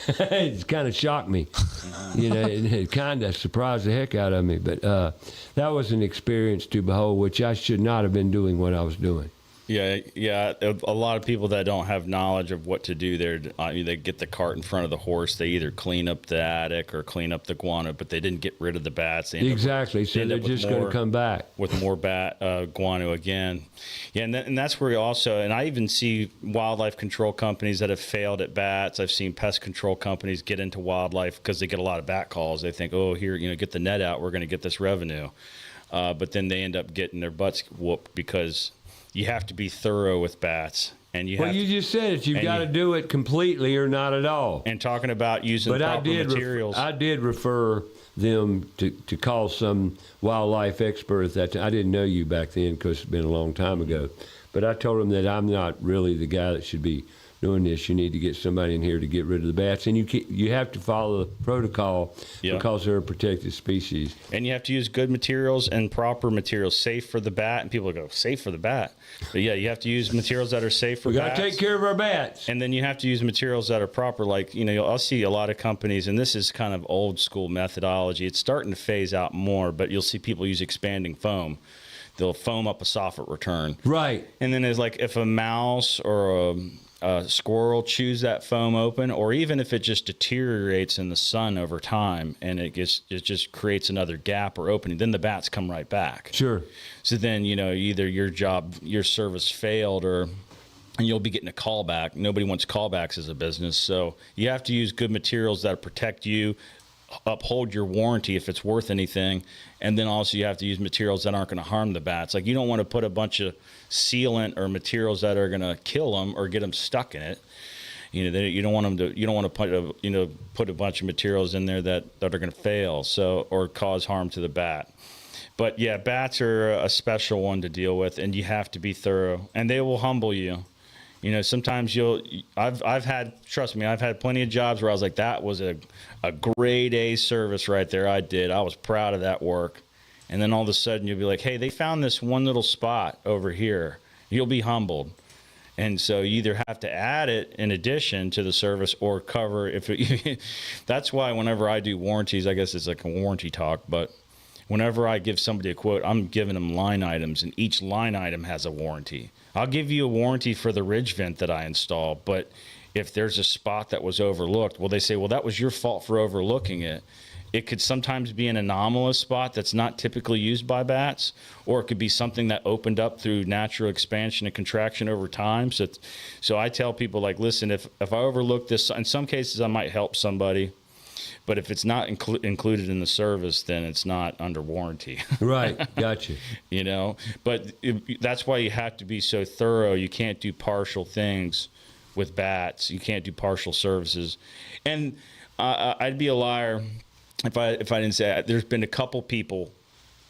It kind of shocked me, it kind of surprised the heck out of me. But that was an experience to behold, which I should not have been doing what I was doing. Yeah. A lot of people that don't have knowledge of what to do there, they get the cart in front of the horse. They either clean up the attic or clean up the guano, but they didn't get rid of the bats. Exactly. So they're just going to come back with more guano again. Yeah, and that's where and I even see wildlife control companies that have failed at bats. I've seen pest control companies get into wildlife because they get a lot of bat calls. They think, oh, here, get the net out. We're going to get this revenue. But then they end up getting their butts whooped because you have to be thorough with bats, And you Well, have you to, just said it. You've and got to do it completely or not at all. and talking about using But proper materials. I did refer them to call some wildlife expert at that time. I didn't know you back then because it's been a long time ago. But I told them that I'm not really the guy that should be doing this. You need to get somebody in here to get rid of the bats. And you have to follow the protocol Yeah. because they're a protected species. And you have to use good materials and proper materials, safe for the bat. And people go, safe for the bat. But yeah, you have to use materials that are safe for We got bats. to take care of our bats. And then you have to use materials that are proper. Like, I'll see a lot of companies, and this is kind of old school methodology. It's starting to phase out more, but you'll see people use expanding foam. They'll foam up a soffit return. Right. And then there's like if a mouse or a squirrel chews that foam open, or even if it just deteriorates in the sun over time and it just creates another gap or opening, then the bats come right back. Sure. So then, either your service failed, and you'll be getting a callback. Nobody wants callbacks as a business. So you have to use good materials that protect you, uphold your warranty if it's worth anything. And then also you have to use materials that aren't going to harm the bats. Like, you don't want to put a bunch of sealant or materials that are going to kill them or get them stuck in it. You don't want to put a bunch of materials in there that are going to fail, or cause harm to the bat. But yeah, bats are a special one to deal with, and you have to be thorough, and they will humble you. Sometimes I've had plenty of jobs where I was like, that was a grade A service right there. I was proud of that work. And then all of a sudden you'll be like, hey, they found this one little spot over here. You'll be humbled. And so you either have to add it in addition to the service or cover that's why whenever I do warranties, I guess it's like a warranty talk, but whenever I give somebody a quote, I'm giving them line items, and each line item has a warranty. I'll give you a warranty for the ridge vent that I install, but if there's a spot that was overlooked, well, they say, well, that was your fault for overlooking it. It could sometimes be an anomalous spot that's not typically used by bats, or it could be something that opened up through natural expansion and contraction over time. So I tell people, like, listen, if I overlook this, in some cases I might help somebody, but if it's not included in the service, then it's not under warranty. Right. Gotcha. But that's why you have to be so thorough. You can't do partial things with bats. You can't do partial services. And I'd be a liar if I didn't say that. There's been a couple people,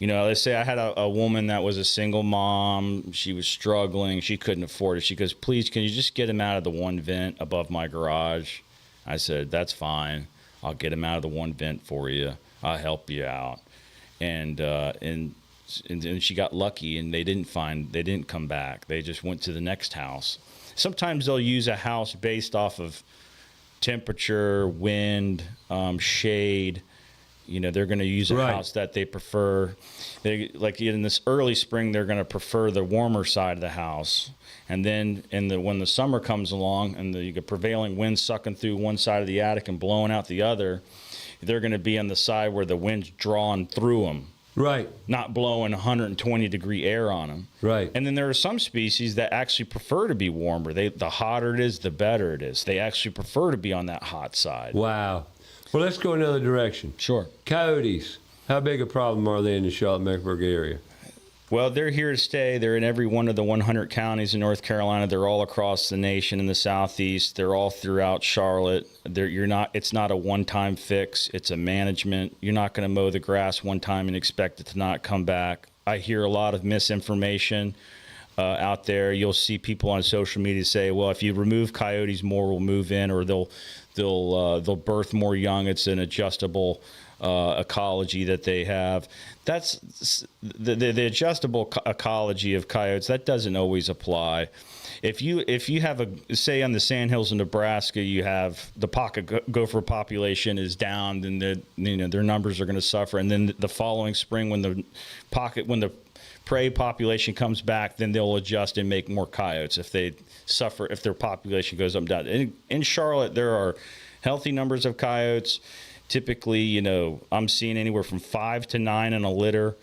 let's say I had a woman that was a single mom. She was struggling. She couldn't afford it. She goes, please, can you just get him out of the one vent above my garage? I said, that's fine. I'll get him out of the one vent for you. I'll help you out. And she got lucky, and they didn't come back. They just went to the next house. Sometimes they'll use a house based off of temperature, wind, shade. They're going to use a house that they prefer. Like in this early spring, they're going to prefer the warmer side of the house. And then when the summer comes along and you get prevailing winds sucking through one side of the attic and blowing out the other, they're going to be on the side where the wind's drawn through them. Right. Not blowing 120-degree air on them. Right. And then there are some species that actually prefer to be warmer. The hotter it is, the better it is. They actually prefer to be on that hot side. Wow. Well, let's go another direction. Sure. Coyotes. How big a problem are they in the Charlotte-Mecklenburg area? Well, they're here to stay. They're in every one of the 100 counties in North Carolina. They're all across the nation in the southeast. They're all throughout Charlotte. It's not a one-time fix. It's a management. You're not going to mow the grass one time and expect it to not come back. I hear a lot of misinformation out there. You'll see people on social media say, well, if you remove coyotes, more will move in, or they'll birth more young. It's an adjustable ecology that they have. That's the adjustable ecology of coyotes. That doesn't always apply. If you have say on the Sandhills in Nebraska, you have the pocket gopher population is down, then their numbers are going to suffer. And then the following spring, when the prey population comes back, then they'll adjust and make more coyotes if their population goes up and down. In Charlotte, there are healthy numbers of coyotes. Typically, I'm seeing anywhere from 5 to 9 in a litter.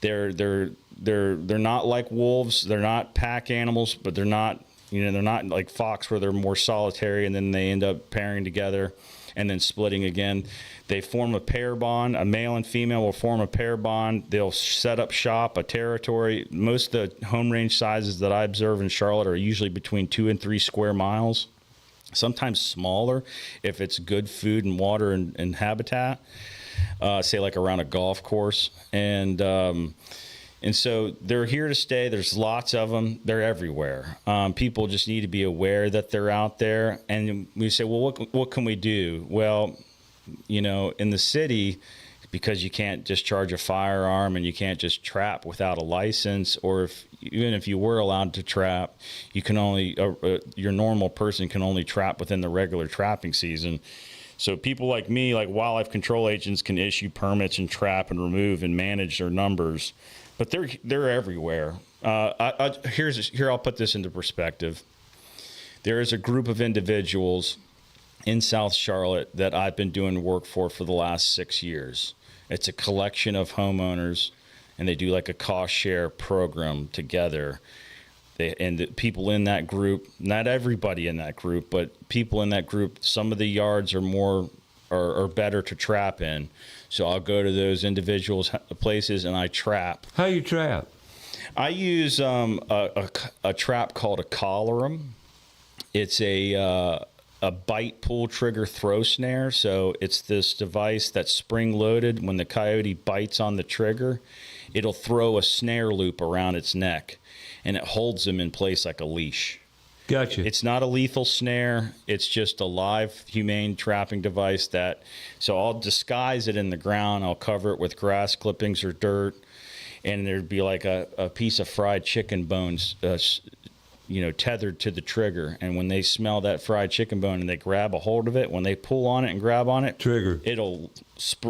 They're not like wolves. They're not pack animals, but they're not like fox where they're more solitary and then they end up pairing together. and then splitting again. They form a pair bond. A male and female will form a pair bond. They'll set up shop, a territory. Most of the home range sizes that I observe in Charlotte are usually between 2 and 3 square miles, sometimes smaller if it's good food and water and habitat, say like around a golf course. And so they're here to stay. There's lots of them. They're everywhere. People just need to be aware that they're out there. And we say, well, what can we do? Well, you know, in the city, because you can't just charge a firearm and you can't just trap without a license, or even if you were allowed to trap, you can only your normal person can only trap within the regular trapping season. So people like me, like wildlife control agents, can issue permits and trap and remove and manage their numbers. But they're everywhere. Here, I'll put this into perspective. There is a group of individuals in South Charlotte that I've been doing work for the last 6 years. It's a collection of homeowners, and they do like a cost share program together. And the people in that group, not everybody in that group, but people in that group, some of the yards are better to trap in. So I'll go to those individuals' places and I trap. How you trap? I use a trap called a collarum. It's a bite pull trigger throw snare. So it's this device that's spring loaded. When the coyote bites on the trigger, it'll throw a snare loop around its neck, and it holds them in place like a leash. Gotcha. It's not a lethal snare. It's just a live, humane trapping device so I'll disguise it in the ground. I'll cover it with grass clippings or dirt, and there'd be like a piece of fried chicken bones, tethered to the trigger. And when they smell that fried chicken bone and they grab a hold of it, when they pull on it and grab on it, trigger,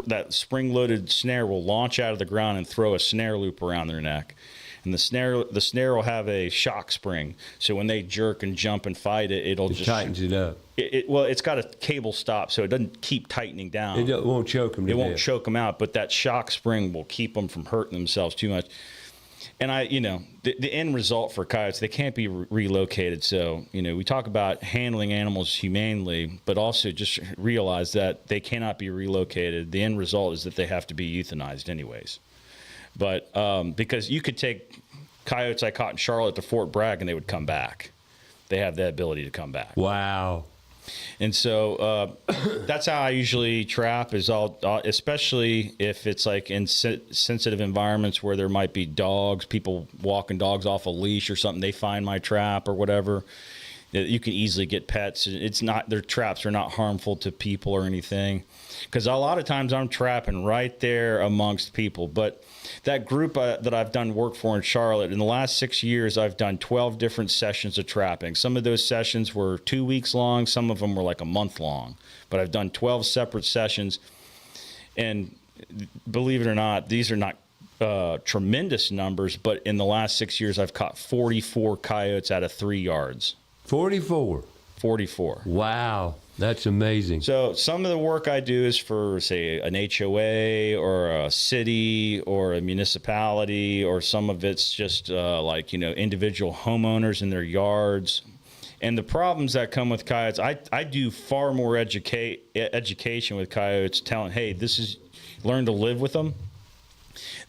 that spring-loaded snare will launch out of the ground and throw a snare loop around their neck. And the snare will have a shock spring, so when they jerk and jump and fight it, it tightens it up. It's got a cable stop, so it doesn't keep tightening down. It won't choke them. It won't choke them out, but that shock spring will keep them from hurting themselves too much. And the end result for coyotes, they can't be relocated. So we talk about handling animals humanely, but also just realize that they cannot be relocated. The end result is that they have to be euthanized anyways. But because you could take coyotes I caught in Charlotte to Fort Bragg and they would come back. They have that ability to come back. Wow. And so that's how I usually trap, is especially if it's like in sensitive environments where there might be dogs, people walking dogs off a leash or something. They find my trap or whatever. You can easily get pets. Their traps are not harmful to people or anything. Because a lot of times I'm trapping right there amongst people. But that group that I've done work for in Charlotte, in the last 6 years, I've done 12 different sessions of trapping. Some of those sessions were 2 weeks long. Some of them were like a month long. But I've done 12 separate sessions. And believe it or not, these are not tremendous numbers. But in the last 6 years, I've caught 44 coyotes out of 3 yards. 44. 44. Wow. That's amazing. So some of the work I do is for, say, an HOA or a city or a municipality, or some of it's just individual homeowners in their yards. And the problems that come with coyotes, I do far more education with coyotes, telling, hey, learn to live with them,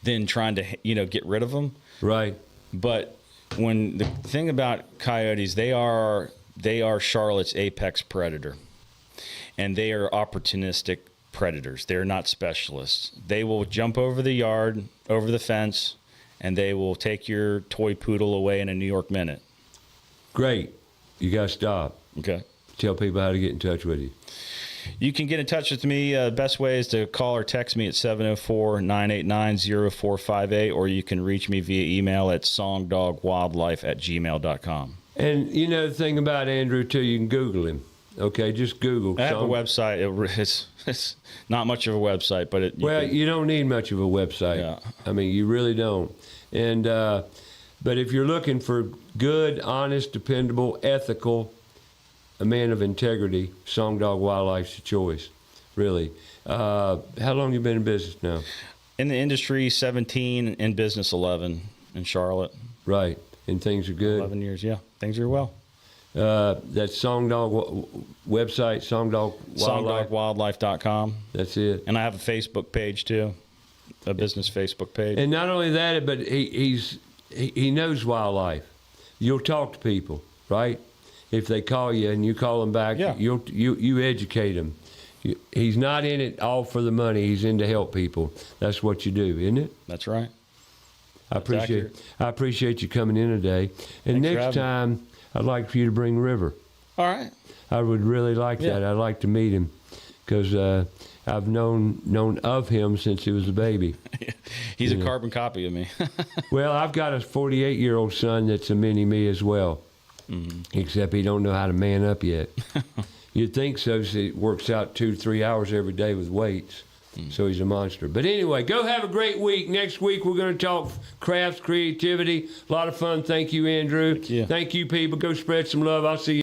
than trying to, get rid of them. Right. But when the thing about coyotes, they are Charlotte's apex predator. And they are opportunistic predators. They're not specialists. They will jump over the yard, over the fence, and they will take your toy poodle away in a New York minute. Great. You got to stop. Okay. Tell people how to get in touch with you. You can get in touch with me. The best way is to call or text me at 704-989-0458, or you can reach me via email at songdogwildlife@gmail.com. And the thing about Andrew, too, you can Google him. Okay, just Google. I have a website. It's not much of a website, but you don't need much of a website. Yeah. I mean, you really don't. And but if you're looking for good, honest, dependable, ethical, a man of integrity, Song Dog Wildlife's the choice. Really. How long you been in business now? In the industry, 17. In business, 11. In Charlotte. Right. And things are good. 11 years. Yeah, things are well. That's Song Dog website, Song Dog Wildlife. SongDogWildlife.com. That's it. And I have a Facebook page too, a business Facebook page. And not only that, but he knows wildlife. You'll talk to people, right? If they call you and you call them back, Yeah. you educate them. He's not in it all for the money. He's in to help people. That's what you do, isn't it? That's right. I accurate. appreciate you coming in today. And Thanks for next having me. time, I'd like for you to bring River. All right. I would really like Yeah. that. I'd like to meet him because I've known of him since he was a baby. He's a carbon copy of me. Well, I've got a 48-year-old son that's a mini me as well, Mm-hmm. except he don't know how to man up yet. You'd think so. So he works out 2 to 3 hours every day with weights. So he's a monster. But anyway, go have a great week. Next week, we're going to talk crafts, creativity. A lot of fun. Thank you, Andrew. Thank you. Thank you, people. Go spread some love. I'll see you.